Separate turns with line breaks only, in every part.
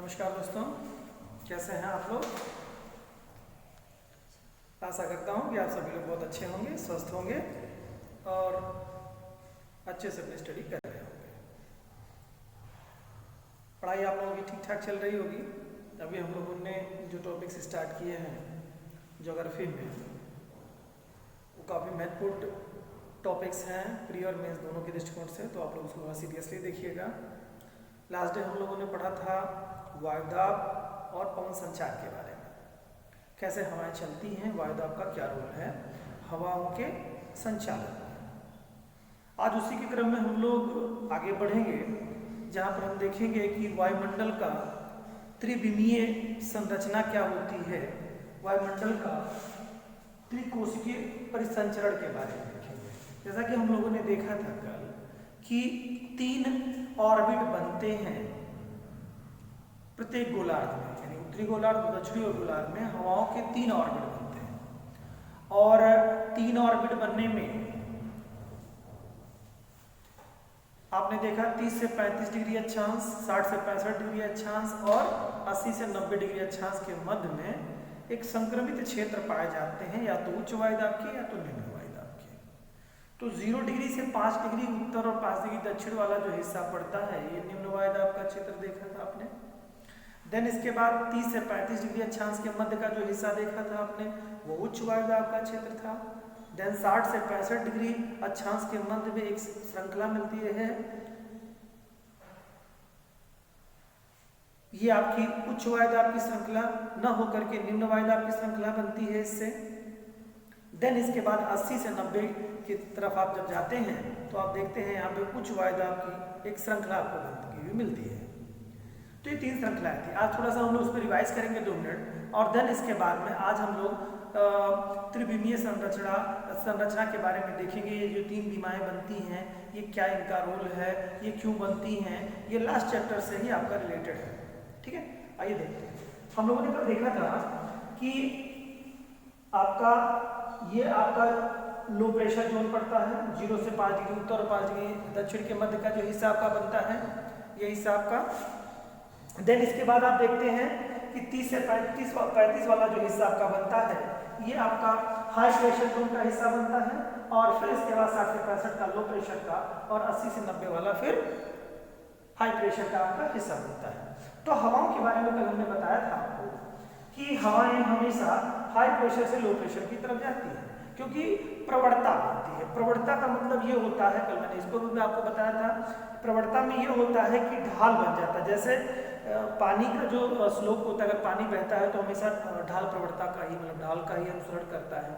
नमस्कार दोस्तों, कैसे हैं आप लोग। आशा करता हूं कि आप सभी लोग बहुत अच्छे होंगे, स्वस्थ होंगे और अच्छे से अपनी स्टडी कर रहे होंगे। पढ़ाई आप लोगों की ठीक ठाक चल रही होगी। अभी हम लोगों ने जो टॉपिक्स स्टार्ट किए हैं ज्योग्राफी में, वो काफ़ी महत्वपूर्ण टॉपिक्स हैं प्री और मेंस दोनों के दृष्टिकोण से, तो आप लोग उसको बहुत सीरियसली देखिएगा। लास्ट डे हम लोगों ने पढ़ा था वायुदाब और पवन संचार के बारे में, कैसे हवाएं चलती हैं, वायुदाब का क्या रोल है हवाओं के संचालन में। आज उसी के क्रम में हम लोग आगे बढ़ेंगे, जहां पर हम देखेंगे कि वायुमंडल का त्रिविमीय संरचना क्या होती है, वायुमंडल का त्रिकोशिकीय परिसंचरण के बारे में देखेंगे। जैसा कि हम लोगों ने देखा था कल कि 3 ऑर्बिट बनते हैं प्रत्येक गोलार्ध में, यानी उत्तरी गोलार्ध, दक्षिणी गोलार्ध में हवाओं के 3 ऑर्बिट बनते हैं। और 3 ऑर्बिट बनने में आपने देखा 30 से 35 डिग्री अक्षांश, 60 से 65 डिग्री अक्षांश और 80 से 90 डिग्री अक्षांश के मध्य में एक संक्रमित क्षेत्र पाए जाते हैं, या तो उच्च वायुदाब के या तो निम्न वायुदाब के। तो 0 डिग्री से 5 डिग्री उत्तर और 5 डिग्री दक्षिण वाला जो हिस्सा पड़ता है, ये निम्न वायुदाब का क्षेत्र देखा था आपने। देन इसके बाद 30 से 35 डिग्री अक्षांश के मध्य का जो हिस्सा देखा था आपने, वो उच्च वायुदाब का क्षेत्र था। देन 60 से 65 डिग्री अक्षांश के मध्य में एक श्रृंखला मिलती है, ये आपकी उच्च वायुदाब की श्रृंखला न होकर के निम्न वायुदाब की श्रृंखला बनती है इससे। देन इसके बाद 80 से 90 की तरफ आप जब जाते हैं तो आप देखते हैं यहाँ पे उच्च वायुदाब की एक श्रृंखला आपको बनती हुई मिलती है। तो ये 3 श्रृंखलाएं थी। आज थोड़ा सा हम लोग उस पर रिवाइज करेंगे 2 मिनट, और देन इसके बाद में आज हम लोग त्रिविमीय संरचना के बारे में देखेंगे। ये जो 3 विमाएं बनती हैं, ये क्या इनका रोल है, ये क्यों बनती हैं, ये लास्ट चैप्टर से ही आपका रिलेटेड है। ठीक है, आइए देखते हैं। हम लोगों ने कल देखा था कि ये आपका लो प्रेशर जोन पड़ता है, 0 से 5 डिग्री उत्तर और 5 डिग्री दक्षिण के मध्य का जो हिस्सा आपका बनता है, ये हिस्सा आपका। देन इसके बाद आप देखते हैं कि 30 से 35 वाला जो हिस्सा आपका बनता है, ये आपका हाई प्रेशर जोन का हिस्सा बनता है, और फिर इसके बाद 60 से 65 का लो प्रेशर का, और 80 से 90 वाला फिर हाई प्रेशर का आपका हिस्सा बनता है। तो हवाओं के बारे में कल हमने बताया था आपको कि हवाएं हमेशा हाई प्रेशर से लो प्रेशर की तरफ जाती हैं, क्योंकि प्रवणता होती है। प्रवणता का मतलब ये होता है, कल मैंने इसको भी आपको बताया था, प्रवणता में ये होता है कि ढाल बन जाता है। जैसे पानी का जो स्लोप होता है, अगर पानी बहता है तो हमेशा ढाल प्रवणता का ही, मतलब ढाल का ही अनुसरण करता है।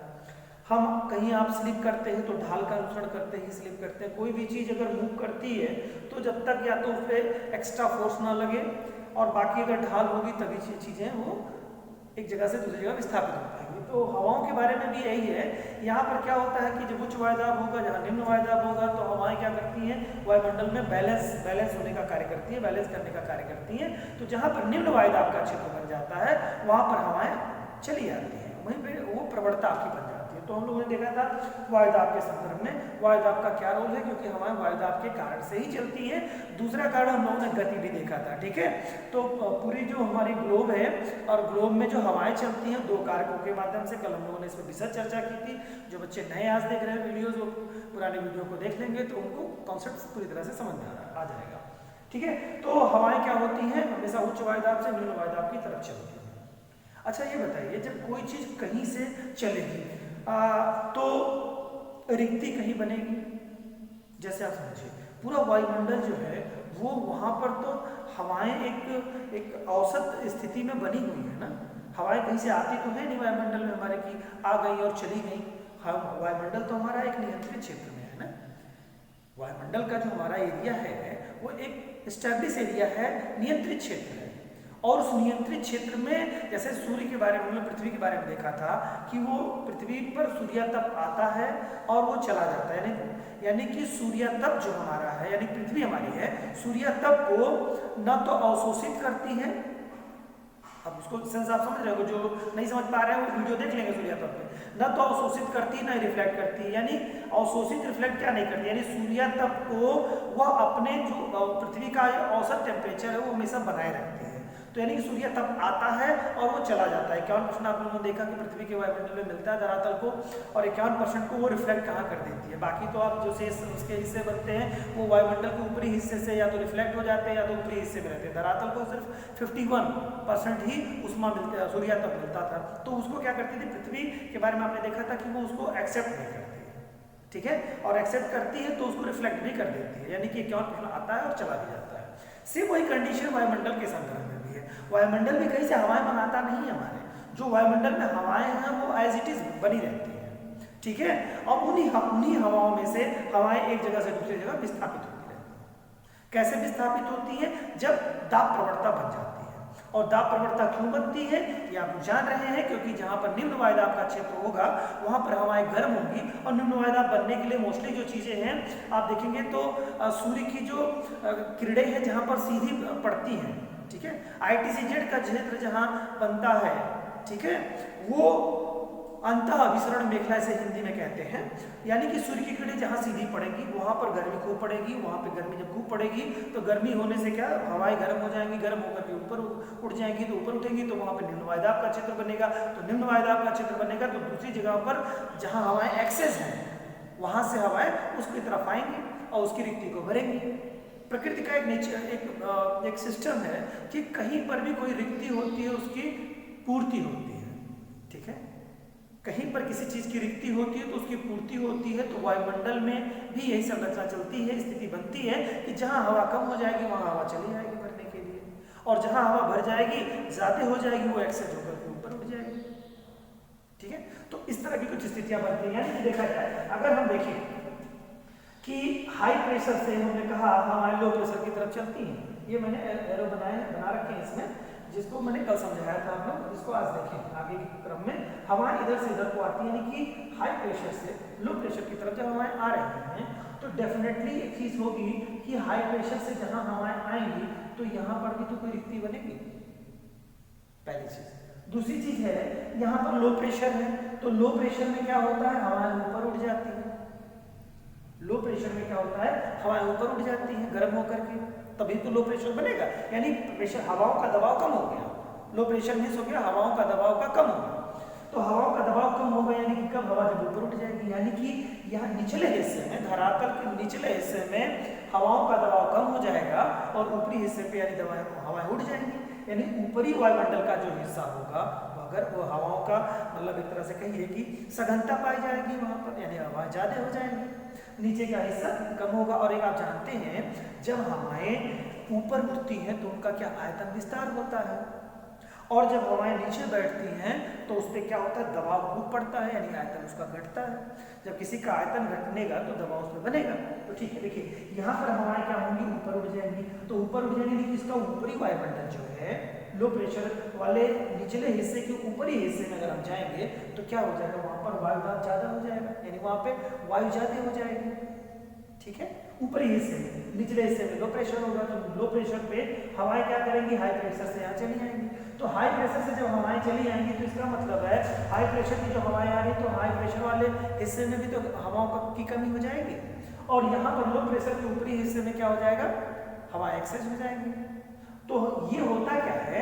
हम कहीं आप स्लिप करते हैं तो ढाल का अनुसरण करते ही स्लिप करते हैं। कोई भी चीज़ अगर मूव करती है तो जब तक या तो उस पर एक्स्ट्रा फोर्स ना लगे, और बाकी अगर ढाल होगी तभी चीज़ें वो एक जगह से दूसरी जगह विस्थापित हो पाएंगी। तो हवाओं के बारे में भी यही है। यहाँ पर क्या होता है कि जब उच्च वायुदाब होगा, जहाँ निम्न वायुदाब होगा, तो हवाएं क्या करती हैं, वायुमंडल में बैलेंस होने का कार्य करती है, बैलेंस करने का कार्य करती हैं। तो जहाँ पर निम्न वायुदाब का क्षेत्र बन जाता है, वहाँ पर हवाएं चली जाती हैं, वहीं पर वो प्रवणता आपकी बन जाती है। तो हम लोगों ने देखा था वायुदाब के संदर्भ में वायुदाब का क्या रोल है, क्योंकि हवाएं वायुदाब के कारण से ही चलती है। दूसरा कारण हम लोगों ने गति भी देखा था। ठीक है, तो पूरी जो हमारी ग्लोब है, और ग्लोब में जो हवाएं चलती हैं 2 कारकों के माध्यम से, कल हम लोगों ने इस पर विशद चर्चा की थी। जो बच्चे नए आज देख रहे हैं वीडियोज, वो पुरानी वीडियो को देख लेंगे तो उनको कॉन्सेप्ट पूरी तरह से समझ में आ जाएगा। ठीक है, तो हवाएं क्या होती हैं, हमेशा उच्च वायुदाब से निम्न वायुदाब की तरफ चलती है। अच्छा ये बताइए, जब कोई चीज कहीं से चलेगी तो रिक्ति कहीं बनेगी। जैसे आप समझिए, पूरा वायुमंडल जो है वो वहां पर तो हवाएं एक औसत स्थिति में बनी हुई है ना। हवाएं कहीं से आती तो है नहीं वायुमंडल में हमारे की आ गई और चली गई। वायुमंडल तो हमारा एक नियंत्रित क्षेत्र में है ना। वायुमंडल का जो हमारा एरिया है वो एक एस्टैब्लिश एरिया है, नियंत्रित क्षेत्र है। और उस नियंत्रित क्षेत्र में, जैसे सूर्य के बारे में, हमने पृथ्वी के बारे में देखा था कि वो पृथ्वी पर सूर्यातप आता है और वो चला जाता है, यानी कि सूर्यातप जो हमारा है, यानी पृथ्वी हमारी है, सूर्यातप को न तो अवशोषित करती है, अब उसको सेंस आप समझ रहे हो, जो नहीं समझ पा रहे हैं वो वीडियो देख लेंगे सूर्या तप पे। न तो अवशोषित करती न रिफ्लेक्ट करती, यानी अवशोषित रिफ्लेक्ट क्या नहीं करती, यानी सूर्या तप को वह अपने जो पृथ्वी का औसत टेम्परेचर है वो हमेशा बनाए रखती है। तो यानी कि सूर्य तप आता है और वो चला जाता है। 51% आप लोगों ने देखा कि पृथ्वी के वायुमंडल में मिलता है धरातल को, और 51% को वो रिफ्लेक्ट कहाँ कर देती है। बाकी तो आप जो से उसके हिस्से बनते हैं वो वायुमंडल के ऊपरी हिस्से से या तो रिफ्लेक्ट हो जाते हैं या तो ऊपरी हिस्से में रहते हैं। धरातल को सिर्फ 51% ही उष्मा मिलता, सूर्य तप मिलता था। तो उसको क्या करती थी, पृथ्वी के बारे में आपने देखा था कि वो उसको एक्सेप्ट नहीं करती है, ठीक है, और एक्सेप्ट करती है तो उसको रिफ्लेक्ट भी कर देती है, यानी कि 51% आता है और चला भी जाता है। सेम वही कंडीशन वायुमंडल के संदर्भ में भी है। वायुमंडल भी कहीं से हवाएं बनाता नहीं है, हमारे जो वायुमंडल में हवाएं हैं वो एज इट इज बनी रहती हैं, ठीक है, और उन्हीं हवाओं में से हवाएं एक जगह से दूसरी जगह विस्थापित होती रहती हैं। कैसे विस्थापित होती है, जब दाब प्रवणता बन जाती है। और दाब प्रवणता क्यों बनती है ये आप जान रहे हैं, क्योंकि जहां पर निम्न वायुदाब का क्षेत्र होगा वहां पर हवाएं गर्म होंगी, और निम्न वायुदाब बनने के लिए मोस्टली जो चीजें हैं आप देखेंगे तो सूर्य की जो किरणें हैं जहां पर सीधी पड़ती हैं, ठीक है, ITCZ का क्षेत्र जहां बनता है, ठीक है, वो अंतः अभिसरण मेखला से हिंदी में कहते हैं, यानी कि सूर्य की किरणें जहां सीधी पड़ेंगी वहां पर गर्मी खूब पड़ेगी। वहां पे गर्मी जब खूब पड़ेगी तो गर्मी होने से क्या हवाएं गर्म हो जाएंगी, गर्म होकर के ऊपर उठ जाएंगी, तो ऊपर उठेंगी तो वहां पे निम्न वायुदाब का क्षेत्र बनेगा। तो निम्न वायुदाब का क्षेत्र बनेगा तो दूसरी जगह पर जहां हवाएं एक्सेस हैं वहां से हवाएं उसकी तरफ आएंगी और उसकी रिक्ति को भरेंगी। प्रकृति का एक सिस्टम है कि कहीं पर भी कोई रिक्ति होती है उसकी पूर्ति होती है, ठीक है, कहीं पर किसी चीज की रिक्ति होती है तो उसकी पूर्ति होती है। तो वायुमंडल में भी यही संरचना चलती है, स्थिति बनती है कि जहां हवा कम हो जाएगी वहां हवा चली जाएगी भरने के लिए, और जहां हवा भर जाएगी ज्यादा हो जाएगी वो एक्सेस होकर के ऊपर उठ जाएगी, ठीक है। तो इस तरह की कुछ स्थितियां बनती हैं। यानी कि देखा जाए अगर हम देखें कि हाई प्रेशर से हमने कहा हमारे लो प्रेशर की तरफ चलती हैं, ये मैंने एरो बना रखे हैं इसमें, जिसको मैंने कल समझाया था आप लोग, इसको आज देखें आगे के क्रम में। हवाएं इधर से इधर को आती है, यानी कि हाई प्रेशर से लो प्रेशर की तरफ जब हवाएं आ रही हैं तो डेफिनेटली एक चीज होगी कि हाई प्रेशर से जहां हवाएं आएंगी तो यहाँ पर भी तो कोई रिक्ति बनेगी, पहली चीज। दूसरी चीज है यहाँ पर लो प्रेशर है, तो लो प्रेशर में क्या होता है हवाएं ऊपर उठ जाती है। लो प्रेशर में क्या होता है हवाएं ऊपर उठ जाती हैं गर्म होकर के, तभी तो लो प्रेशर बनेगा, यानी प्रेशर हवाओं का दबाव कम हो गया। लो प्रेशर मींस हो गया हवाओं का दबाव का कम हो गया। तो हवाओं का दबाव कम हो गया यानी कि कब हवा जब ऊपर उठ जाएगी, यानी कि यहाँ निचले हिस्से में धरातल के निचले हिस्से में हवाओं का दबाव कम हो जाएगा और ऊपरी हिस्से पे यानी हवाएं उठ जाएंगी। यानी ऊपरी वायुमंडल का जो हिस्सा होगा अगर वो हवाओं का मतलब एक तरह से कहिए कि सघनता पाई जाएगी वहां पर, यानी हवाएं ज्यादा हो जाएंगी, नीचे का हिस्सा कम होगा। और एक आप जानते हैं जब हवाएं ऊपर उठती हैं तो उनका क्या आयतन विस्तार होता है, और जब हवाएं नीचे बैठती हैं तो उस पर क्या होता है दबाव खूब पड़ता है, यानी आयतन उसका घटता है। जब किसी का आयतन घटनेगा तो दबाव उस पर बनेगा। तो ठीक है, देखिए यहाँ पर हवाएं क्या होंगी ऊपर उठ जाएंगी, तो ऊपर उठ जाएंगी लेकिन इसका ऊपरी वायुमंडल जो है लो प्रेशर वाले निचले हिस्से के ऊपरी हिस्से में अगर हम जाएंगे तो क्या हो जाएगा वहां पर वायुदाब ज्यादा हो जाएगा, यानी वहां पे वायु ज्यादा हो जाएगी, ठीक है। ऊपरी हिस्से में निचले हिस्से में लो प्रेशर होगा, तो लो प्रेशर पे हवाएं क्या करेंगी हाई प्रेशर से यहाँ चली आएंगी। तो हाई प्रेशर से जब हवाएं चली आएंगी तो इसका मतलब है हाई प्रेशर की जो हवाएं आ रही तो हाई प्रेशर वाले हिस्से में भी तो हवाओं की कमी हो जाएगी, और यहाँ पर लो प्रेशर के ऊपरी हिस्से में क्या हो जाएगा हवा एक्सेस हो जाएंगी। तो ये होता क्या है,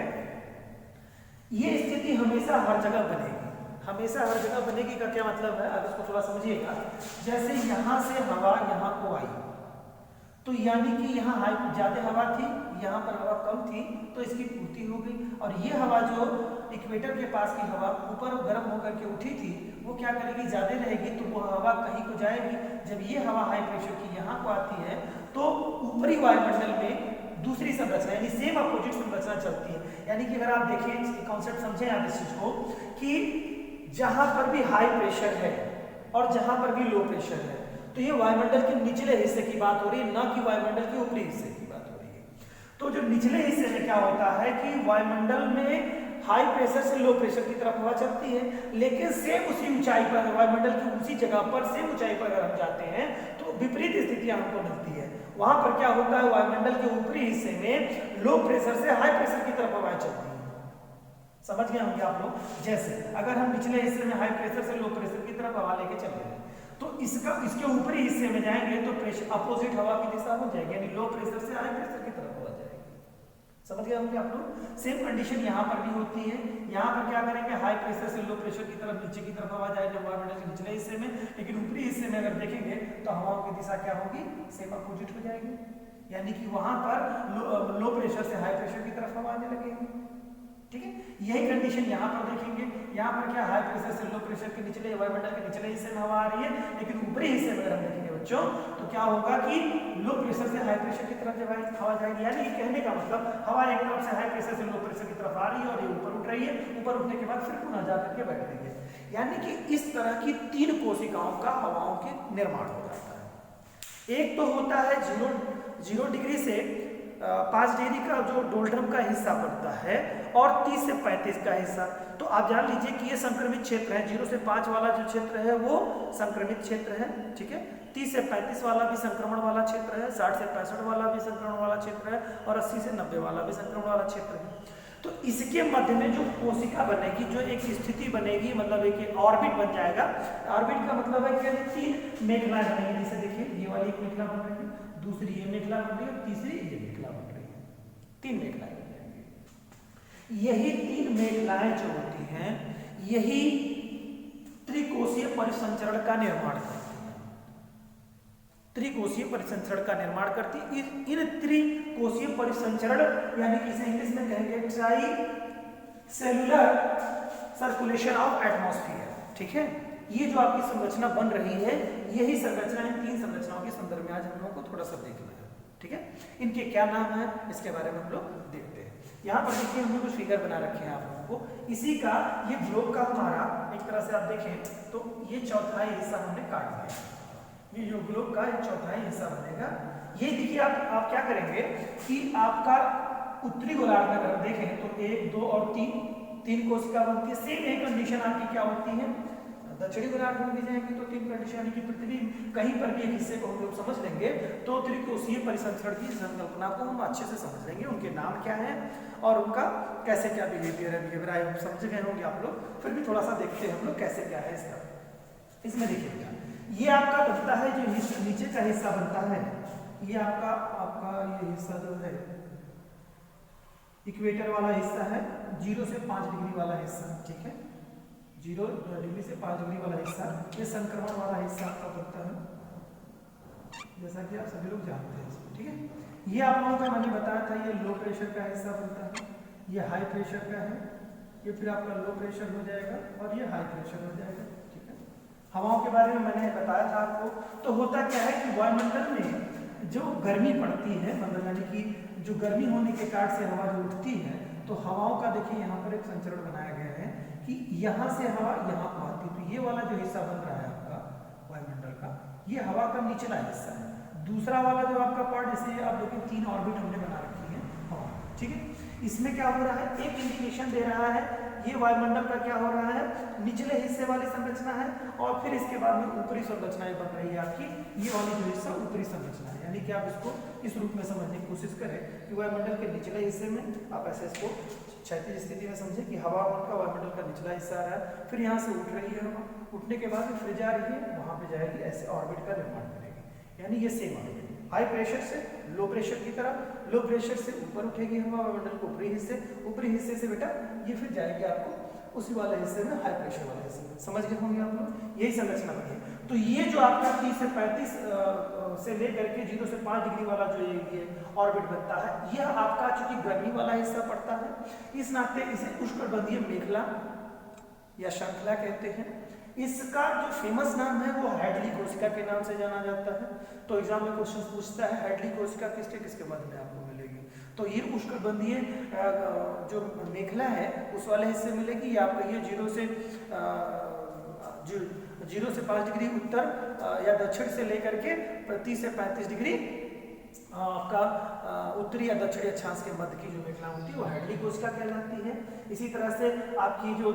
ये स्थिति हमेशा हर जगह बनेगी, हमेशा हर जगह बनेगी का क्या मतलब है, अब इसको थोड़ा समझिएगा। जैसे यहाँ से हवा यहाँ को आई तो यानी कि यहाँ हाई ज्यादा हवा थी, यहाँ पर हवा कम थी तो इसकी पूर्ति हो गई, और ये हवा जो इक्वेटर के पास की हवा ऊपर गर्म होकर के उठी थी वो क्या करेगी ज्यादा रहेगी, तो वो हवा कहीं को जाएगी। जब ये हवा हाई प्रेशर की यहाँ को आती है तो ऊपरी वायुमंडल में दूसरी संरचना यानी सेम अपोजिट संरचना चलती है। यानी कि अगर आप देखिए कॉन्सेप्ट समझें आप इस चीज को कि जहां पर भी हाई प्रेशर है और जहां पर भी लो प्रेशर है तो ये वायुमंडल के निचले हिस्से की बात हो रही है, ना कि वायुमंडल के ऊपरी हिस्से की बात हो रही है। तो जो निचले हिस्से में क्या होता है कि वायुमंडल में हाई प्रेशर से लो प्रेशर की तरफ हवा चलती है, लेकिन सेम उसी ऊंचाई पर वायुमंडल की उसी जगह पर सेम ऊंचाई पर अगर हम जाते हैं तो विपरीत स्थितियां हमको मिलती है। वहां पर क्या होता है वायुमंडल के ऊपरी हिस्से में लो प्रेशर से हाई प्रेशर की तरफ हवाएं चलती हैं, समझ गए होंगे आप लोग। जैसे अगर हम निचले हिस्से में हाई प्रेशर से लो प्रेशर की तरफ हवा लेके चल रहे हैं तो इसके ऊपरी हिस्से में जाएंगे तो प्रेशर अपोजिट हवा की दिशा हो जाएगी, यानी लो प्रेशर से हाई प्रेशर की तरफ हवा जाएगी। समझ गए होंगे आप लोग। सेम कंडीशन यहाँ पर भी होती है। यहाँ पर क्या करेंगे, हाई प्रेशर से लो प्रेशर की तरफ नीचे की तरफ हवा जाएगी वायुमंडल के निचले हिस्से में, लेकिन ऊपरी हिस्से में अगर देखेंगे तो हवाओं की दिशा क्या होगी, सेम अपोजिट हो जाएगी, यानी कि वहां पर लो प्रेशर से हाई प्रेशर की तरफ हवा आने लगेगी। ठीक है, यही कंडीशन यहाँ पर देखेंगे। यहाँ पर क्या, हाई प्रेशर से लो प्रेशर के निचले वायुमंडल के निचले हिस्से में हवा आ रही है, लेकिन ऊपरी हिस्से में अगर हम देखेंगे बच्चों तो क्या होगा कि लो प्रेशर से हाई प्रेशर की तरफ जब हवा जाएगी, यानी कहने का मतलब हवा एक तरफ से हाई प्रेशर से लो प्रेशर की तरफ आ रही है और ये ऊपर उठ रही है, ऊपर उठने के बाद फिर पुनः जाकर के बैठ रही है, यानी कि इस तरह की 3 कोशिकाओं का हवाओं के निर्माण हो जाता है। एक तो होता है 0 डिग्री से 5 डिग्री का जो डोल्ड्रम का हिस्सा बनता है और 30 से 35 का हिस्सा। तो आप जान लीजिए कि ये संक्रमित क्षेत्र है। 0 से 5 वाला जो क्षेत्र है वो संक्रमित क्षेत्र है, ठीक है। 30 से 35 वाला भी संक्रमण वाला क्षेत्र है, 60 से 65 वाला भी संक्रमण वाला क्षेत्र है और 80 से 90 वाला भी संक्रमण वाला क्षेत्र है। तो इसके मध्य में जो कोशिका बनेगी, जो एक स्थिति बनेगी, मतलब एक ऑर्बिट बन जाएगा। ऑर्बिट का मतलब है कि 3 मेखलाएं बनेंगी। जैसे देखिए ये वाली एक मेखला बन रही है, दूसरी ये मेखला बन रही है और तीसरी ये मेखला बन रही है। 3 मेखलाएं बन जाएंगी। यही 3 मेखलाएं जो होती हैं यही त्रिकोशीय परिसंचरण का निर्माण करती है। त्रिकोशीय परिसंचरण का निर्माण करती है। इन त्रिकोशीय परिसंचरण यानी कि इसे इंग्लिश में कहेंगे try cellular circulation of atmosphere, ठीक है। ये जो आपकी संरचना बन रही है, यही संरचना इन 3 संरचनाओं के संदर्भ में आज हम लोगों को थोड़ा सा देखना है, ठीक है। इनके क्या नाम है इसके बारे में हम लोग देखते हैं। यहाँ पर देखिए हमने कुछ फिगर बना रखे हैं आप लोगों को। इसी का ये ग्लोब का हमारा एक तरह से आप देखें तो ये चौथाई हिस्सा हमने काट दिया। ये जो ग्लोब का एक चौथाई हिस्सा बनेगा, ये देखिए आप क्या करेंगे कि आपका उत्तरी गोलार्ध में अगर देखें तो 1, 2 और 3 कोशिका बनती है। सेम एक कंडीशन आपकी क्या होती है दक्षिणी गोलार्ध में भी जाएंगे तो 3 कंडीशन, यानी कि पृथ्वी कहीं पर भी एक हिस्से को हम लोग समझ लेंगे तो त्रिकोशीय परिसंचरण की संकल्पना को हम अच्छे से समझ लेंगे। उनके नाम क्या है और उनका कैसे क्या बिहेवियर है, बिहेवियर आप समझ गए होंगे आप लोग। फिर भी थोड़ा सा देखते हैं हम लोग कैसे क्या है इसका। इसमें देखिएगा ये आपका बनता है जो नीचे का हिस्सा बनता है, ये आपका ये हिस्सा जो है इक्वेटर वाला हिस्सा है, 0 से 5 डिग्री वाला हिस्सा, ठीक है। 0 डिग्री से 5 डिग्री वाला हिस्सा ये संक्रमण वाला हिस्सा आपका बनता है, जैसा कि आप सभी लोग जानते हैं इसको, ठीक है। ये आप लोगों का मैंने बताया था, ये लो प्रेशर का हिस्सा बनता है, ये हाई प्रेशर का है, ये फिर आपका लो प्रेशर हो जाएगा और ये हाई प्रेशर हो जाएगा, ठीक है। हवाओं के बारे में मैंने बताया था आपको। तो होता क्या है कि वायुमंडल में जो गर्मी पड़ती है, मतलब यानी कि जो गर्मी होने के कारण से हवा जो उठती है, तो हवाओं का देखिए यहाँ पर एक संचरण बनाया गया है कि यहाँ से हवा यहाँ को आती है। तो ये वाला जो हिस्सा बन रहा है आपका वायुमंडल का, ये हवा का निचला हिस्सा है। दूसरा वाला जो आपका पार्ट, जैसे आप देखिए 3 ऑर्बिट हमने बना रखी है हवा, ठीक है। इसमें क्या हो रहा है, एक इंडिकेशन दे रहा है ये वायुमंडल का क्या हो रहा है, निचले हिस्से वाली संरचना है और फिर इसके बाद में ऊपरी संरचनाएं बन रही है आपकी। ये वाली जो हिस्सा ऊपरी संरचना है, यानी कि आप इसको इस रूप में समझने की कोशिश करें कि वायुमंडल के निचले हिस्से में आप ऐसे इसको क्षैतिज स्थिति में समझे कि हवा का वायुमंडल का निचला हिस्सा आ रहा है, फिर यहाँ से उठ रही है हवा, उठने के बाद फिर जा रही है, वहां पे जाएगी, ऐसे ऑर्बिट का निर्माण करेगी। यानी ये सेम ऑर्बिट हाई प्रेशर से लो प्रेशर की तरफ, लो प्रेशर से ऊपर उठेगी हवा वायुमंडल के ऊपरी हिस्से से बेटा ये फिर जाएगी आपको उसी वाले हिस्से में, हाई प्रेशर वाले हिस्से में। समझ गए होंगे आप लोग, यही संरचना बनी है। तो ये जो आपका 30 से 35 से लेकर के 0 से 5 डिग्री वाला जो ये ऑर्बिट बनता है, यह आपका चूंकि गर्मी वाला हिस्सा पड़ता है, इस नाते इसे उष्णकटिबंधीय मेखला या श्रृंखला कहते हैं। इसका जो फेमस नाम है वो हैडली कोशिका के नाम से जाना जाता है। तो एग्जाम में क्वेश्चन पूछता है हैडली कोशिका किसके मध्य में आपको मिलेगी, तो ये उष्णकटिबंधीय जो मेखला है उस वाले हिस्से मिलेगी। या आपका ये 0 से 5 डिग्री उत्तर या दक्षिण से लेकर के 30 से 35 डिग्री आपका उत्तरी या दक्षिणी अक्षांश के मध्य की जो मेखला होती है वो हैडली कोशिका कहलाती है। इसी तरह से आपकी जो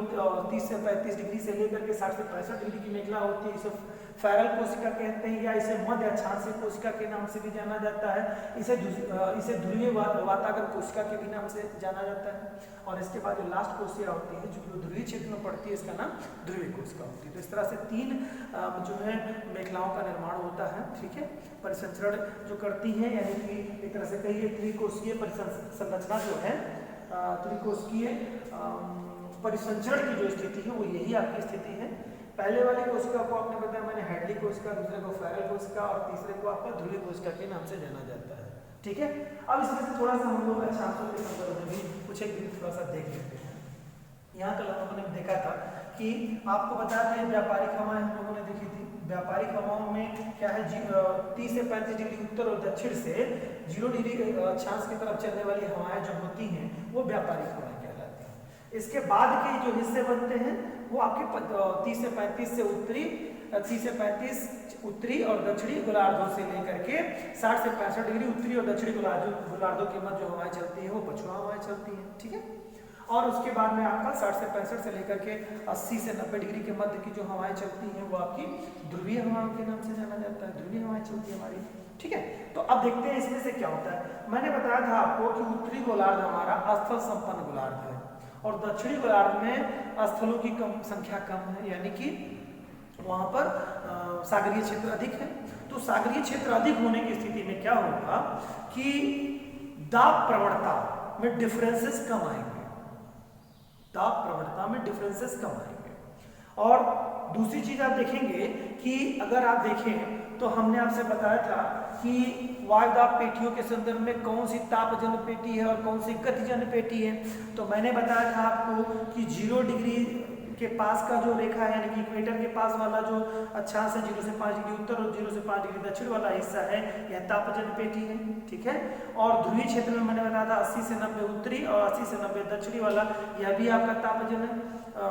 30 से 35 डिग्री से लेकर के 60 से 65 डिग्री की मेखला होती है, इसे फेरल कोशिका कहते हैं या इसे मध्य अक्षांशीय कोशिका के नाम से भी जाना जाता है। इसे ध्रुवीय वातागर कोशिका के भी नाम से जाना जाता है। और इसके बाद जो लास्ट कोशिका होती है जो ध्रुवीय क्षेत्र में पड़ती है, इसका नाम ध्रुवीय कोशिका होती है। तो इस तरह से 3 जो है मेखलाओं का निर्माण होता है, ठीक है। परिसंचरण जो करती हैं, यानी कि एक तरह से कहिए त्रिकोशीय संरचना जो है, त्रिकोशीय परिसंचरण की जो स्थिति है वो यही आपकी स्थिति है। पहले वाली कोशिका को आपने बताया मैंने हैडली कोशिका, दूसरे को फेरल कोशिका और तीसरे को आपका ध्रुवीय कोशिका के नाम से जाना जाता है, ठीक है। अब इसमें से थोड़ा सा हम लोग अक्षांशों के संदर्भ में भी कुछ एक थोड़ा सा देख लेते हैं। यहाँ कल हम लोगों ने देखा था कि आपको बताया था व्यापारिक हवाएं हम लोगों ने देखी थी। व्यापारिक हवाओं में क्या है, 30 से 35 डिग्री उत्तर और दक्षिण से 0 डिग्री अक्षांश की तरफ चलने वाली हवाएं जो होती हैं वो व्यापारिक हवाएं कहलाती हैं। इसके बाद के जो हिस्से बनते हैं वो आपके 30 से 35 से उत्तरी, 30 से 35 उत्तरी और दक्षिणी गोलार्धों से लेकर के 60 से 65 डिग्री उत्तरी और दक्षिणी गोलार्धों के मध्य जो हवाएं चलती हैं वो पछुआ हवाएं चलती हैं, ठीक है। और उसके बाद में आपका 60 से 65 से लेकर के 80 से 90 डिग्री के मध्य की जो हवाएं चलती हैं वो आपकी ध्रुवीय हवाओं के नाम से जाना जाता है। ध्रुवीय हवाएं चलती है हमारी, ठीक है। तो अब देखते हैं इसमें से क्या होता है। मैंने बताया था आपको कि उत्तरी गोलार्ध हमारा स्थल संपन्न गोलार्ध है और दक्षिणी गोलार्ध में स्थलों की संख्या कम है, यानी कि वहां पर सागरीय क्षेत्र अधिक है। तो सागरीय क्षेत्र अधिक होने की स्थिति में क्या होगा कि दाब प्रवणता में डिफरेंसेस कम आएंगे, दाब प्रवणता में डिफरेंसेस कम आएंगे। और दूसरी चीज आप देखेंगे कि अगर आप देखें तो हमने आपसे बताया था कि वायुदाब पेटियों के संदर्भ में कौन सी तापजन पेटी है और कौन सी गतिजन पेटी है। तो मैंने बताया था आपको कि 0 डिग्री के पास का जो रेखा है, यानी कि इक्वेटर के पास वाला जो अक्षांश है 0 से 5 डिग्री उत्तर और 0 से 5 डिग्री दक्षिण वाला हिस्सा है, यह तापजन पेटी है, ठीक है। और ध्रुवीय क्षेत्र में मैंने बताया था 80 से 90 उत्तरी और 80 से 90 दक्षिणी वाला, यह भी आपका तापजन है,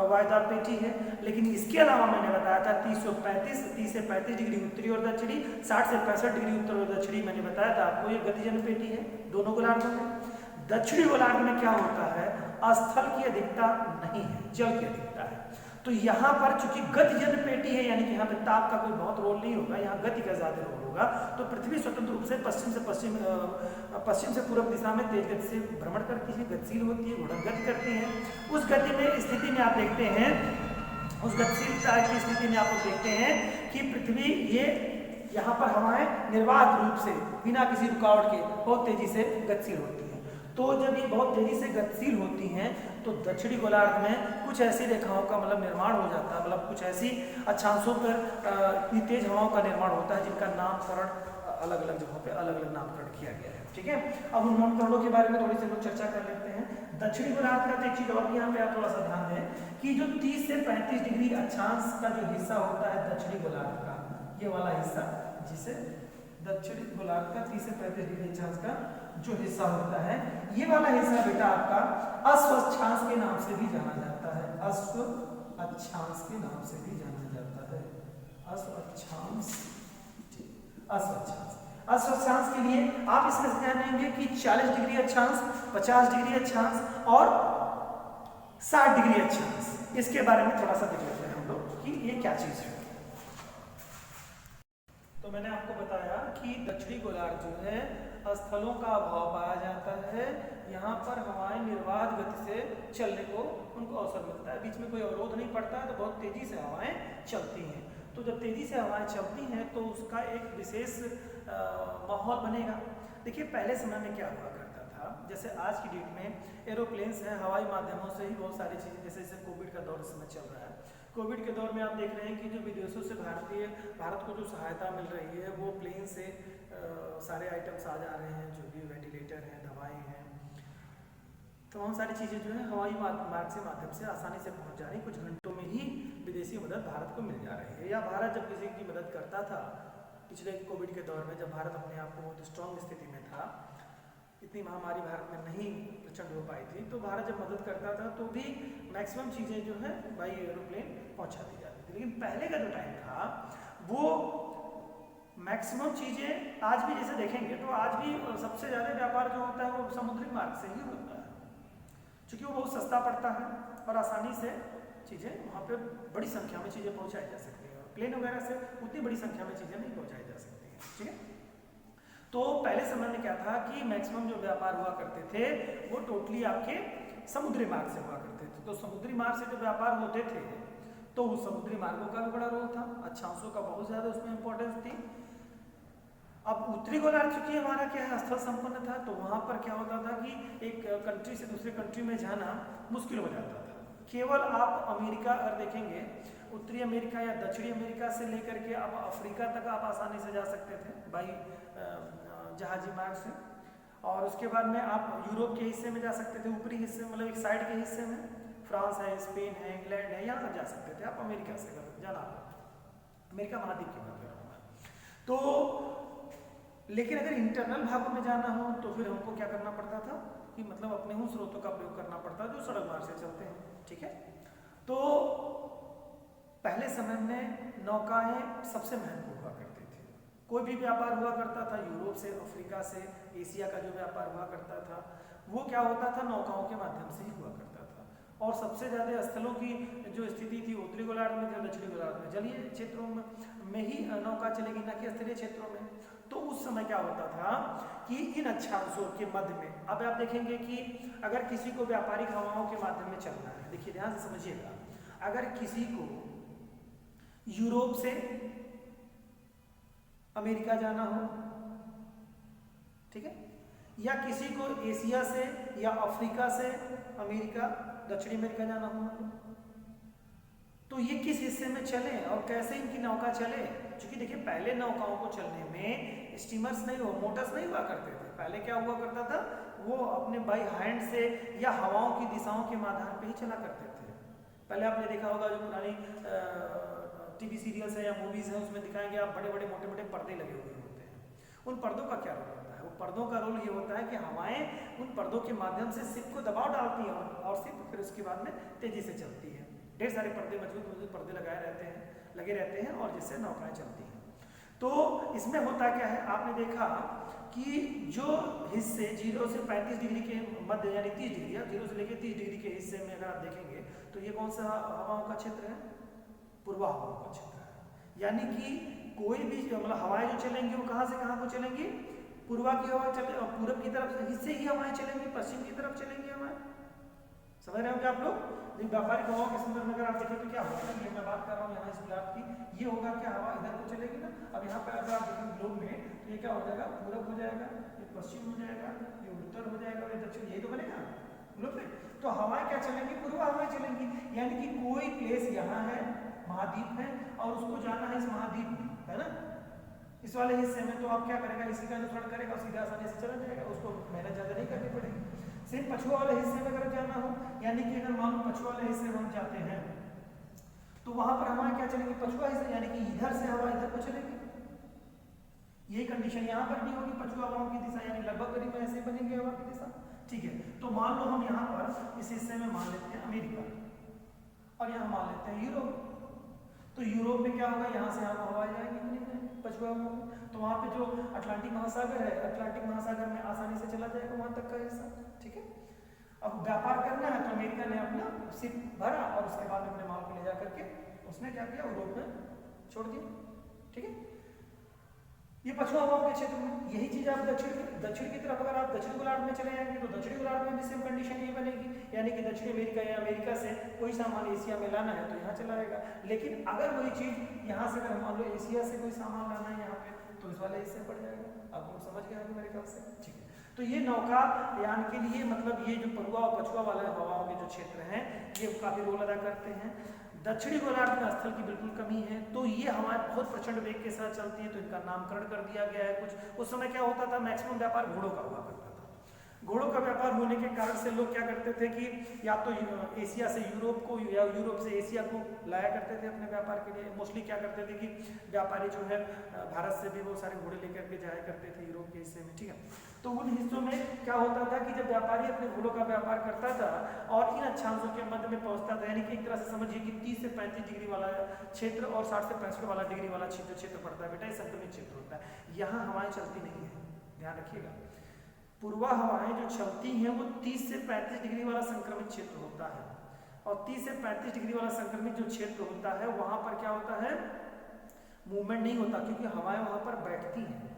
वायुदाब पेटी है। लेकिन इसके अलावा मैंने बताया था 30 से 35 डिग्री उत्तरी और दक्षिणी, 60 से 65 डिग्री उत्तर और दक्षिणी, मैंने बताया था आपको ये गतिजन पेटी है दोनों गोलार्धों में। दक्षिणी गोलार्ध में क्या होता है, स्थल की अधिकता नहीं है, जल की अधिकता है। तो यहाँ पर चूंकि गतिजन पेटी है, यानी कि यहाँ पे ताप का कोई बहुत रोल नहीं होगा, यहाँ गति का ज्यादा रोल होगा। तो पृथ्वी स्वतंत्र रूप से पश्चिम से पूर्व दिशा में तेज गति से भ्रमण करती है, गतिशील होती है, घूर्णन गति करती है। उस गति में स्थिति में आप देखते हैं, उस गतिशीलता की स्थिति में आप लोग देखते हैं कि पृथ्वी ये यहाँ पर हवाएं निर्बाध रूप से बिना किसी रुकावट के बहुत तेजी से गतिशील होती है। तो जब ये बहुत तेजी से गतिशील होती हैं तो दक्षिणी गोलार्ध में कुछ ऐसी रेखाओं का मतलब निर्माण हो जाता है, मतलब कुछ ऐसी अक्षांशों पर तेज हवाओं का निर्माण होता है जिनका नामकरण अलग अलग जगहों पे अलग अलग नामकरण किया गया है, ठीक है। अब उन नामकरणों के बारे में थोड़ी सी लोग चर्चा कर लेते हैं। दक्षिणी गोलार्ध का एक चीज और भी यहाँ पे आप थोड़ा सा ध्यान दें कि जो 30 से 35 डिग्री अक्षांश का जो हिस्सा होता है दक्षिणी गोलार्ध का, ये वाला हिस्सा जिसे दक्षिणी गोलार्ध का 30 से 35 डिग्री अक्षांश का जो हिस्सा होता है, ये वाला हिस्सा बेटा आपका अश्व अक्षांश के नाम से भी जाना जाता है, अश्व अक्षांश के नाम से भी जाना जाता है, अश्व अक्षांश, अश्व अक्षांश। अश्व अक्षांश के लिए आप इसमें जानेंगे कि 40 डिग्री अक्षांश, 50 डिग्री अक्षांश और 60 डिग्री अक्षांश, इसके बारे में थोड़ा सा देख लेते हैं हम लोग कि ये क्या चीज है। तो मैंने आपको बताया कि दक्षिणी गोलार्ध जो है स्थलों का अभाव पाया जाता है, यहाँ पर हवाएं निर्बाध गति से चलने को उनको अवसर मिलता है, बीच में कोई अवरोध नहीं पड़ता है, तो बहुत तेजी से हवाएं चलती हैं। तो जब तेजी से हवाएं चलती हैं तो उसका एक विशेष माहौल बनेगा। देखिए पहले समय में क्या हुआ करता था, जैसे आज की डेट में एरोप्लेन्स हैं, हवाई माध्यमों से ही बहुत सारी चीज़ें, जैसे जैसे कोविड का दौर इस समय चल रहा है, कोविड के दौर में आप देख रहे हैं कि जो विदेशों से भारत को जो सहायता मिल रही है वो प्लेन से सारे आइटम्स आ जा रहे हैं, जो भी वेंटिलेटर हैं, दवाएं हैं, तमाम सारी चीज़ें जो है हवाई मार्ग से माध्यम से आसानी से पहुंच जा रही हैं। कुछ घंटों में ही विदेशी मदद भारत को मिल जा रही है। या भारत जब किसी की मदद करता था पिछले कोविड के दौर में, जब भारत अपने आप को बहुत स्ट्रॉन्ग स्थिति में था, इतनी महामारी भारत में नहीं प्रचंड हो पाई थी, तो भारत जब मदद करता था तो भी मैक्सिमम चीज़ें जो है बाई एरोप्लेन पहुंचा दी जाती थी। लेकिन पहले का जो टाइम था वो मैक्सिमम चीज़ें आज भी जैसे देखेंगे तो आज भी सबसे ज़्यादा व्यापार जो होता है वो समुद्री मार्ग से ही होता है, क्योंकि वो बहुत सस्ता पड़ता है और आसानी से चीज़ें वहाँ पे बड़ी संख्या में चीज़ें पहुँचाई जा सकती हैं। प्लेन वगैरह से उतनी बड़ी संख्या में चीज़ें नहीं पहुँचाई जा सकती हैं, ठीक है। तो पहले समय में क्या था कि मैक्सिमम जो व्यापार हुआ करते थे वो टोटली आपके समुद्री मार्ग से हुआ करते थे। तो समुद्री मार्ग से जो व्यापार होते थे तो उस समुद्री मार्गों का भी बड़ा रोल था, अक्षांशों का बहुत ज़्यादा उसमें इंपॉर्टेंस थी। अब उत्तरी गोलार्ध चूंकि हमारा क्या है स्थल संपन्न था, तो वहाँ पर क्या होता था कि एक कंट्री से दूसरे कंट्री में जाना मुश्किल हो जाता था। केवल आप अमेरिका अगर देखेंगे, उत्तरी अमेरिका या दक्षिणी अमेरिका से लेकर के आप अफ्रीका तक आप आसानी से जा सकते थे बाई जहाजी मार्ग से, और उसके बाद में आप यूरोप के हिस्से में जा सकते थे, ऊपरी हिस्से मतलब एक साइड के हिस्से में फ्रांस है, स्पेन है, इंग्लैंड है, यहाँ तक जा सकते थे आप अमेरिका से जाना, अमेरिका महाद्वीप की बात कर रहा हूँ मैं। तो लेकिन अगर इंटरनल भागों में जाना हो तो फिर हमको क्या करना पड़ता था कि मतलब अपने उन स्रोतों का प्रयोग करना पड़ता है जो सड़क मार्ग से चलते हैं, ठीक है। तो पहले समय में नौकाएं सबसे महत्वपूर्ण हुआ करती थी। कोई भी व्यापार हुआ करता था यूरोप से, अफ्रीका से, एशिया का जो व्यापार हुआ करता था वो क्या होता था नौकाओं के माध्यम से ही हुआ करता था। और सबसे ज़्यादा स्थलों की जो स्थिति थी उत्तरी गोलार्ध में या दक्षिणी गोलार्ध में, जलीय क्षेत्रों में ही नौका चलेगी, न कि स्थलीय क्षेत्रों में। तो उस समय क्या होता था कि इन अक्षांशों के मध्य में, अब आप देखेंगे कि अगर किसी को व्यापारिक हवाओं के माध्यम में चलना है, देखिए ध्यान से समझिएगा, अगर किसी को यूरोप से अमेरिका जाना हो, ठीक है, या किसी को एशिया से या अफ्रीका से अमेरिका, दक्षिणी अमेरिका जाना हो, तो ये किस हिस्से में चले और कैसे इनकी नौका चले। क्योंकि देखिए पहले नौकाओं को चलने में स्टीमर्स नहीं हो, मोटर्स नहीं हुआ करते थे। पहले क्या हुआ करता था, वो अपने बाई हैंड से या हवाओं की दिशाओं के आधार पे ही चला करते थे। पहले आपने देखा होगा जो पुरानी टीवी सीरियल्स है या मूवीज है उसमें दिखाएंगे आप बड़े बड़े मोटे मोटे पर्दे लगे हुए होते हैं। उन पर्दों का क्या रोल होता है, वो पर्दों का रोल ये होता है कि हवाएं उन पर्दों के माध्यम से शिप को दबाव डालती हैं और शिप फिर उसके बाद में तेजी से चलती है। ढेर सारे पर्दे मजबूत मजबूत पर्दे लगे रहते हैं और जिससे नौकाएं चलती हैं। तो इसमें होता क्या है, आपने देखा कि जो हिस्से 0 से 35 डिग्री के मध्य यानी 30 डिग्री, 0 से लेकर 30 डिग्री के हिस्से में अगर आप देखेंगे तो ये कौन सा हवाओं का क्षेत्र है, पूर्वा हवाओं का क्षेत्र है। यानी कि कोई भी मतलब हवाएं जो चलेंगी वो कहाँ से कहाँ को चलेंगी, पूर्वा की हवा चले, पूर्व की तरफ से हिस्से ही हवाएं चलेंगी, पश्चिम की तरफ चलेंगी हवाएं। समझ रहे होंगे आप लोग। व्यापारिक हवाओं के संदर्भ में अगर आप देखें तो क्या होगा, ये मैं बात कर रहा हूँ यहाँ इस ग्राफ की, ये होगा क्या, हवा इधर को चलेगी ना। अब यहाँ पर अगर आप देखें ग्लोब में तो ये क्या हो जाएगा, पूरब हो जाएगा, ये पश्चिम हो जाएगा, ये उत्तर हो जाएगा और ये दक्षिण, यही तो बनेगा ग्लोब में। तो हवाएं क्या चलेंगी, पूर्व हवाएं चलेंगी। यानी कि कोई प्लेस यहाँ है, महाद्वीप है और उसको जाना है इस महाद्वीप में, है ना, इस वाले हिस्से में, तो आप क्या करेगा, इसी का अनुसरण करेगा, सीधा आसानी से चला जाएगा, उसको मेहनत ज़्यादा नहीं करनी पड़ेगी। सिर्फ पछुआ वाले हिस्से में अगर जाना हो, यानी कि अगर मान लो पछुआ वाले हिस्से में हम जाते हैं तो वहां पर हमारे क्या चलेंगे, पछुआ हिस्सा, यानी कि इधर से हवा इधर को चलेगी। यही कंडीशन यहाँ पर भी होगी, पछुआ हवाओं की दिशा यानी लगभग करीब ऐसे बनेंगे हवा की दिशा, ठीक है। तो मान लो हम यहाँ पर इस हिस्से में मान लेते हैं अमेरिका और यहाँ मान लेते हैं यूरोप। तो यूरोप में क्या होगा, यहाँ से हम हवा जाएंगी पछुआ हवाओं में, तो वहाँ पे जो अटलांटिक महासागर है, अटलांटिक महासागर में आसानी से चला जाएगा वहाँ तक का हिस्सा, ठीक है। अब व्यापार करना है तो अमेरिका ने अपना शिप भरा और उसके बाद अपने माल को ले जा करके उसने क्या किया, यूरोप में छोड़ दिया, ठीक है। ये पछुआ हवाओं के क्षेत्र में। यही चीज आप दक्षिण की तरफ अगर आप दक्षिण गोलार्ध में चले जाएंगे तो दक्षिण गोलार्ध में भी सेम कंडीशन ये बनेगी, यानी कि दक्षिण अमेरिका या अमेरिका से कोई सामान एशिया में लाना है तो यहाँ चला आएगा। लेकिन अगर वही चीज यहाँ से अगर मान लो एशिया से कोई सामान लाना है यहाँ पे तो इस वाले हिस्से पड़ जाएगा। आप लोग समझ गए मेरे ख्याल से, ठीक है। तो ये नौकायान के लिए मतलब ये जो पूर्वा और पछुआ वाले हवाओं के जो क्षेत्र हैं ये काफी रोल अदा करते हैं। दक्षिणी गोलार्ध में स्थल की बिल्कुल कमी है, तो ये हवाएं बहुत प्रचंड वेग के साथ चलती है, तो इनका नामकरण कर दिया गया है कुछ। उस समय क्या होता था, मैक्सिमम व्यापार घोड़ों का हुआ करता था। घोड़ों का व्यापार होने के कारण से लोग क्या करते थे कि या तो एशिया से यूरोप को या यूरोप से एशिया को लाया करते थे अपने व्यापार के लिए। मोस्टली क्या करते थे कि व्यापारी जो है भारत से भी बहुत सारे घोड़े लेकर के जाया करते थे यूरोप के हिस्से में, ठीक है। तो उन हिस्सों में क्या होता था कि जब व्यापारी अपने घोड़ों का व्यापार करता था और इन अक्षांशों के मध्य में पहुंचता था, यानी कि एक तरह से समझिए कि 30 से 35 डिग्री वाला क्षेत्र और 60 से 65 वाला डिग्री वाला क्षेत्र पड़ता है बेटा, ये संक्रमित क्षेत्र होता है। यहाँ हवाएं चलती नहीं है, ध्यान रखिएगा। पूर्वा हवाएं जो चलती हैं वो 30 से 35 डिग्री वाला संक्रमित क्षेत्र होता है, और 30 से 35 डिग्री वाला संक्रमित जो क्षेत्र होता है वहां पर क्या होता है, मूवमेंट नहीं होता, क्योंकि हवाएं वहां पर बैठती हैं।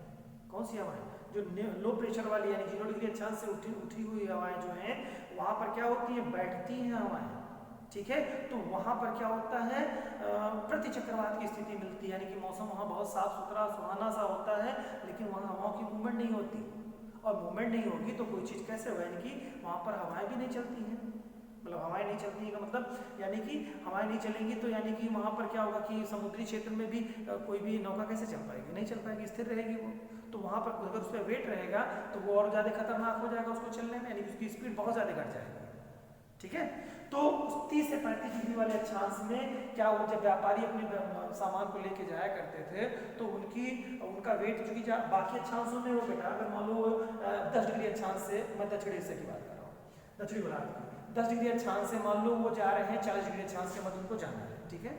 कौन सी हवाएं? जो लो प्रेशर वाली यानी 0 डिग्री अक्षांश से उठी हुई हवाएं जो हैं वहां पर क्या होती हैं, बैठती हैं हवाएं, ठीक है। तो वहां पर क्या होता है, प्रति चक्रवात की स्थिति मिलती है, यानी कि मौसम वहां बहुत साफ सुथरा सुहाना सा होता है, लेकिन वहां हवाओं की मूवमेंट नहीं होती, और मूवमेंट नहीं होगी तो कोई चीज कैसे होगा, यानी कि वहां पर हवाएं भी नहीं चलती हैं। मतलब हवाएं नहीं चलती है का मतलब यानी कि हवाएं नहीं चलेंगी तो यानी कि वहां पर क्या होगा कि समुद्री क्षेत्र में भी कोई भी नौका कैसे चल पाएगी, नहीं चल पाएगी, स्थिर रहेगी वो। तो वहां पर अगर उस पर वेट रहेगा तो वो और ज्यादा खतरनाक हो जाएगा उसको चलने में, यानी कि उसकी स्पीड बहुत ज्यादा घट जाएगी, ठीक है। तो 30 से 35 डिग्री वाले अक्षांश में क्या हो, जब व्यापारी अपने सामान को लेके जाया करते थे तो उनका वेट चूंकि बाकी अक्षांशों में वो बेटा अगर मान लो 10 डिग्री अक्षांश से, मैं दक्षिणी हिस्से की बात कर रहा हूँ, दक्षिणी गोलार्ध की 10 डिग्री अक्षांश से मान लो वो जा रहे हैं 40 डिग्री अक्षांश के मध्य उनको जाना है, ठीक है।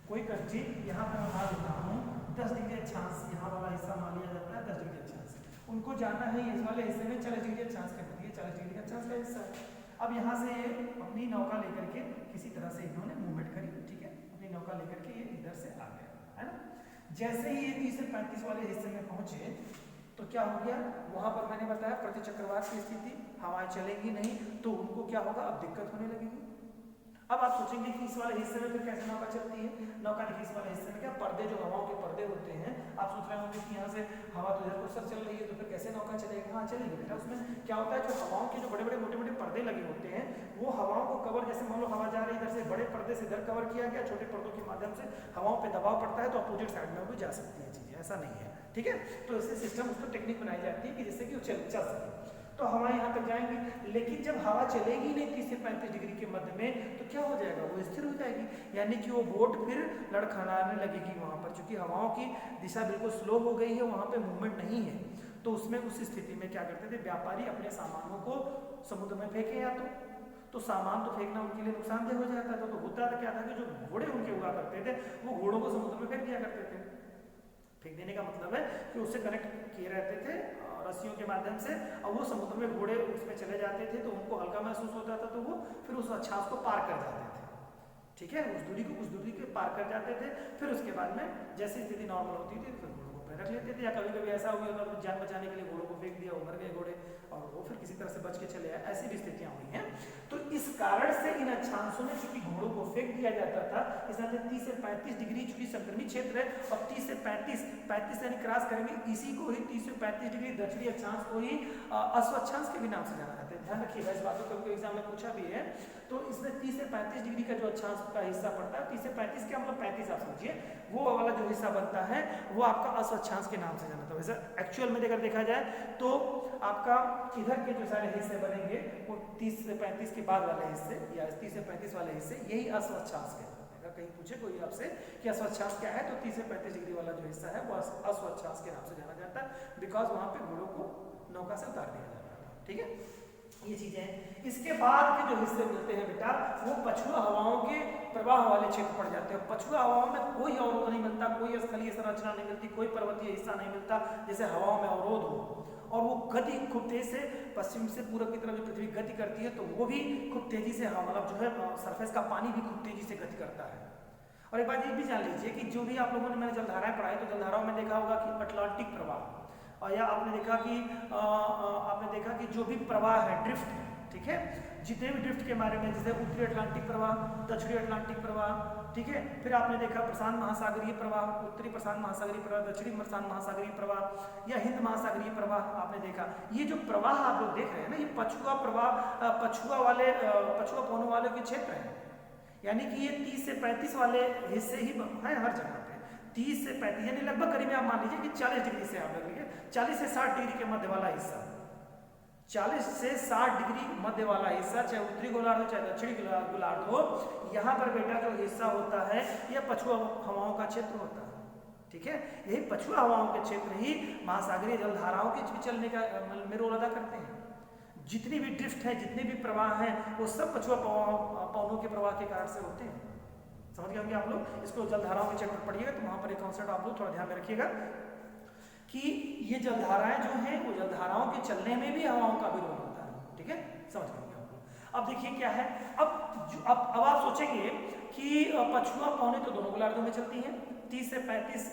कोई कंट्री यहाँ पर मैं मान लेता हूँ 10 डिग्री अक्षांश, यहाँ वाला हिस्सा मान लिया जाता है 10 डिग्री अक्षांश, उनको जाना है इस वाले हिस्से में 40 डिग्री अक्षांश के मध्य, 40 डिग्री अक्षांश का हिस्सा है। अब यहाँ से ये अपनी नौका लेकर के किसी तरह से इन्होंने मूवमेंट करी, ठीक है, अपनी नौका लेकर के ये इधर से आ गया, है ना। जैसे ही ये 30 से 35 वाले हिस्से में पहुंचे तो क्या हो गया, वहां पर मैंने बताया प्रति चक्रवात की स्थिति, हवाएं चलेंगी नहीं, तो उनको क्या होगा, अब दिक्कत होने लगेगी। अब आप सोचेंगे कि इस वाले हिस्से में फिर कैसे नौका चलती है, नौका देखिए इस वाले हिस्से में क्या पर्दे, जो हवाओं के पर्दे होते हैं, आप सोच रहे होंगे कि यहाँ से हवा तो इधर सर चल रही है तो फिर कैसे नौका चलेगी, हाँ चलेगी बेटा। उसमें क्या होता है, जो हवाओं के जो बड़े बड़े मोटे मोटे पर्दे लगे होते हैं वो हवाओं को कवर, जैसे मान लो हवा जा रही है इधर से, बड़े पर्दे से इधर कवर किया गया, छोटे पर्दों के माध्यम से हवाओं पर दबाव पड़ता है तो अपोजिट साइड में भी जा सकती है चीजें, ऐसा नहीं है, ठीक है। तो इससे सिस्टम, उसको टेक्निक बनाई जाती है कि जिससे कि वो चल सके। तो हवा यहाँ तक जाएंगी, लेकिन जब हवा चलेगी नहीं 30 से 35 डिग्री के मध्य में तो क्या हो जाएगा, वो स्थिर हो जाएगी, यानी कि वो बोट फिर लड़खड़ाने लगेगी वहां पर, क्योंकि हवाओं की दिशा बिल्कुल स्लो हो गई है, वहां पे मूवमेंट नहीं है। तो उसमें उस स्थिति में क्या करते थे व्यापारी, अपने सामानों को समुद्र में फेंके, या तो सामान तो फेंकना उनके लिए नुकसानदेह हो जाता था, तो होता था क्या था कि जो घोड़े उनके हुआ करते थे वो घोड़ों को समुद्र में फेंक दिया करते थे। फेंक देने का मतलब है कि उससे कनेक्ट किए रहते थे रस्सियों के माध्यम से, और वो समुद्र में घोड़े उसमें चले जाते थे तो उनको हल्का महसूस होता था, तो वो फिर उस अक्षांश को पार कर जाते थे, ठीक है, उस दूरी को पार कर जाते थे। फिर उसके बाद में जैसी स्थिति नॉर्मल होती थी फिर घोड़ों को रख लेते थे, या कभी कभी ऐसा हुआ तो जान बचाने के लिए घोड़ों को फेंक दिया, मर गए घोड़े और वो फिर किसी तरह से बच के चले आए, ऐसी भी स्थितियां हुई हैं। तो इस कारण से इन अक्षांशों में चूंकि घोड़ों को फेंक दिया जाता था, इस तरह से 30 से 35 डिग्री चूंकि संक्रमित क्षेत्र है, और 30 से 35 यानी क्रॉस करेंगे, इसी को ही 30 से 35 डिग्री दक्षिणी अक्षांश को ही अश्वक्षांश के भी नाम से जाना जाता है। ध्यान रखिएगा इस बात को, कभी एग्जाम में पूछा भी है। तो इसमें 30 से 35 डिग्री का जो अक्षांश का हिस्सा पड़ता है, 30 से 35 क्या मतलब 35 आप समझिए, वो वाला जो हिस्सा बनता है वो आपका अश्वक्षांश के नाम से जाना था। वैसे एक्चुअल में अगर देखा जाए तो आपका इधर के जो सारे हिस्से बनेंगे वो 30 से 35 के बाद वाले हिस्से या 30 से 35 वाले हिस्से, यही अश्वक्षांश कहते हैं। अगर कहीं पूछे कोई आपसे कि अश्वक्षांश क्या है, तो 30 से 35 डिग्री वाला जो हिस्सा है वो अश्वक्षांश के नाम से जाना जाता है, बिकॉज वहां पे घोड़ों को नौका से उतार दिया जाता था, ठीक है, ये चीजें हैं। इसके बाद के जो हिस्से मिलते हैं बेटा वो पछुआ हवाओं के प्रवाह वाले क्षेत्र पड़ जाते हैं। पछुआ हवाओं में कोई अवरोध नहीं मिलता, कोई स्थलीय संरचना नहीं मिलती, कोई पर्वतीय हिस्सा नहीं मिलता जैसे हवाओं में अवरोध हो, और वो गति खूब तेज से पश्चिम से पूरब की तरफ जो पृथ्वी गति करती है तो वो भी खूब तेजी से, मतलब जो है सरफेस का पानी भी खूब तेजी से गति करता है। और एक बात ये भी जान लीजिए कि जो भी आप लोगों ने, मैंने जलधाराएं पढ़ाई तो जलधाराओं में देखा होगा कि अटलांटिक प्रवाह, और या आपने देखा कि जो भी प्रवाह है ड्रिफ्ट है, ठीक है, जितने भी ड्रिफ्ट के बारे में, जैसे उत्तरी अटलांटिक प्रवाह, दक्षिणी अटलांटिक प्रवाह, ठीक है, फिर आपने देखा प्रशांत महासागरीय प्रवाह, उत्तरी प्रशांत महासागरीय प्रवाह, दक्षिणी प्रशांत महासागरीय प्रवाह या हिंद महासागरीय प्रवाह, आपने देखा ये जो प्रवाह आप लोग देख रहे हैं ना, ये पछुआ प्रवाह, पछुआ पौनों वाले के क्षेत्र है, यानी कि ये 30 से 35 वाले हिस्से ही हैं हर जगह पे। 30 से 35 यानी लगभग करीब आप मान लीजिए कि 40 डिग्री से आप लग लीजिए 40 से 60 डिग्री के मध्य वाला हिस्सा, 40 से 60 डिग्री मध्य वाला हिस्सा, चाहे उत्तरी गोलार्ध हो चाहे दक्षिणी गोलार्ध हो, यहाँ पर बेटा जो हिस्सा होता है यह पछुआ हवाओं का क्षेत्र होता है। ठीक है। यही पछुआ हवाओं के क्षेत्र ही महासागरीय जलधाराओं के भी चलने का में रोल अदा करते हैं। जितनी भी ड्रिफ्ट है, जितने भी प्रवाह हैं, वो सब पछुआ पवनों के प्रवाह के कारण से होते हैं। समझ गए होंगे आप लोग। इसको जलधाराओं के चैप्टर पढ़िएगा तो वहां पर एक कॉन्सेप्ट आप लोग थोड़ा ध्यान में रखिएगा कि ये जलधाराएं जो हैं वो जलधाराओं के चलने में भी हवाओं का भी रोल होता है। ठीक है, समझ गए आप लोग। अब देखिए क्या है, अब आप सोचेंगे कि पछुआ पवनें तो दोनों गोलार्धों में चलती हैं। 30 से 35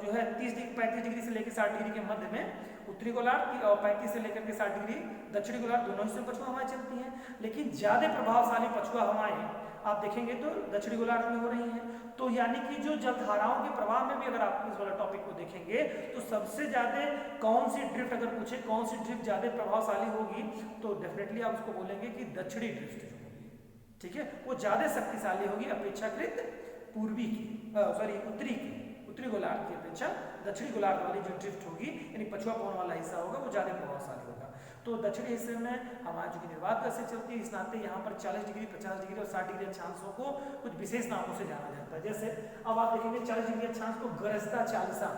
जो है 35 डिग्री से लेकर 60 डिग्री के मध्य में उत्तरी गोलार्ध और 35 से लेकर के 60 डिग्री दक्षिणी गोलार्ध, दोनों हिस्से में पछुआ हवाएं चलती हैं। लेकिन ज्यादा प्रभावशाली पछुआ हवाएं आप देखेंगे तो दक्षिणी गोलार्ध में हो रही हैं। तो यानी कि जो जलधाराओं के प्रवाह में भी अगर आप इस वाला टॉपिक को देखेंगे तो सबसे ज्यादा कौन सी ड्रिफ्ट, अगर पूछे कौन सी ड्रिफ्ट ज्यादा प्रभावशाली होगी, तो डेफिनेटली आप उसको बोलेंगे कि दक्षिणी ड्रिफ्ट जो होगी, ठीक है, वो ज्यादा शक्तिशाली होगी अपेक्षाकृत पूर्वी की, उत्तरी गोलार्ध की अपेक्षा दक्षिणी गोलार्ध वाली जो ड्रिफ्ट होगी, यानी पछुआ पवन वाला हिस्सा होगा, वो ज्यादा प्रभावशाली होगा। तो दक्षिणी हिस्से में हमारी जो निर्वात गति से चलती है, इस नाते यहाँ पर 40 डिग्री, 50 डिग्री और 60 डिग्री अक्षांशों को कुछ विशेष नामों से जाना जाता है। जैसे अब आप देखेंगे 40 डिग्री अक्षांश को गरजता चालिसा,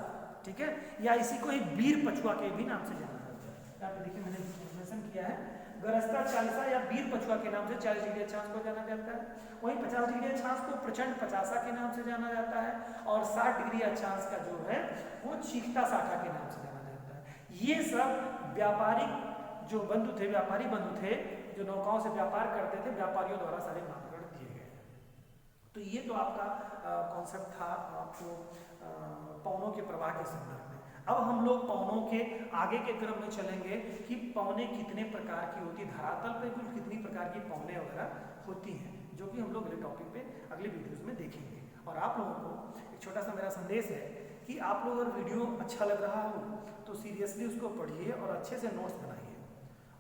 ठीक है, या इसी को एक वीर पछुआ के भी नाम से जाना जाता है। यहाँ पे देखिए मैंने मेंशन किया है, गरजता चालिसा या वीर पछुआ के नाम से 40 डिग्री अक्षांश को जाना जाता है। वहीं 50 डिग्री अक्षांश को प्रचंड पचासा के नाम से जाना जाता है, और 60 डिग्री अक्षांश का जो है वो चीखता साठा के नाम से जाना जाता है। ये सब व्यापारिक जो बंधु थे, व्यापारी बंधु थे, जो नौकाओं से व्यापार करते थे, व्यापारियों द्वारा सारे नामकरण दिए गए हैं। तो ये तो आपका कॉन्सेप्ट था आपको पवनों के प्रवाह के संदर्भ में। अब हम लोग पवनों के आगे के क्रम में चलेंगे कि पवनें कितने प्रकार की होती है, धरातल पे कुल कितनी प्रकार की पवनें वगैरह होती हैं, जो कि हम लोग अगले टॉपिक पे अगले वीडियोस में देखेंगे। और आप लोगों को एक छोटा सा मेरा संदेश है कि आप लोग अगर वीडियो अच्छा लग रहा हो तो सीरियसली उसको पढ़िए और अच्छे से नोट्स बनाइए,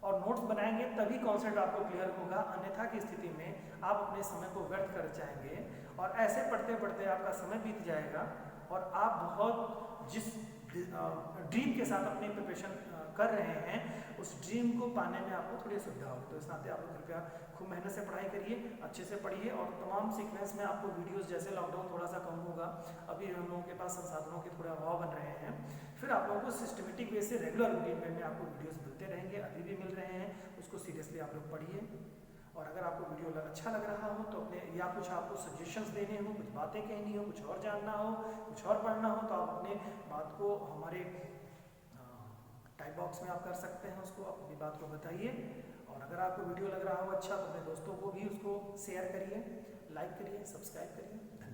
और नोट्स बनाएंगे तभी कॉन्सेप्ट आपको क्लियर होगा। अन्यथा की स्थिति में आप अपने समय को व्यर्थ कर जाएंगे, और ऐसे पढ़ते पढ़ते आपका समय बीत जाएगा, और आप बहुत जिस ड्रीम के साथ अपनी प्रिपरेशन कर रहे हैं, उस ड्रीम को पाने में आपको थोड़ी असुविधा होगी। तो इस नाते आप लोग कृपया खूब मेहनत से पढ़ाई करिए, अच्छे से पढ़िए, और तमाम सीक्वेंस में आपको वीडियोस, जैसे लॉकडाउन थोड़ा सा कम होगा, अभी हम लोगों के पास संसाधनों के थोड़े अभाव बन रहे हैं, फिर आप लोगों को सिस्टमेटिक वे से रेगुलर रूटीन में आपको वीडियोस मिलते रहेंगे, अभी भी मिल रहे हैं, उसको सीरियसली आप लोग पढ़िए। और अगर आपको वीडियो अच्छा लग रहा हो तो अपने, या कुछ आपको सजेशंस देने हो, कुछ बातें कहनी हो, कुछ और जानना हो, कुछ और पढ़ना हो, तो आप अपने बात को हमारे टाइप बॉक्स में आप कर सकते हैं, उसको अपनी बात को बताइए। और अगर आपको वीडियो लग रहा हो अच्छा तो अपने दोस्तों को भी उसको शेयर करिए, लाइक करिए, सब्सक्राइब करिए।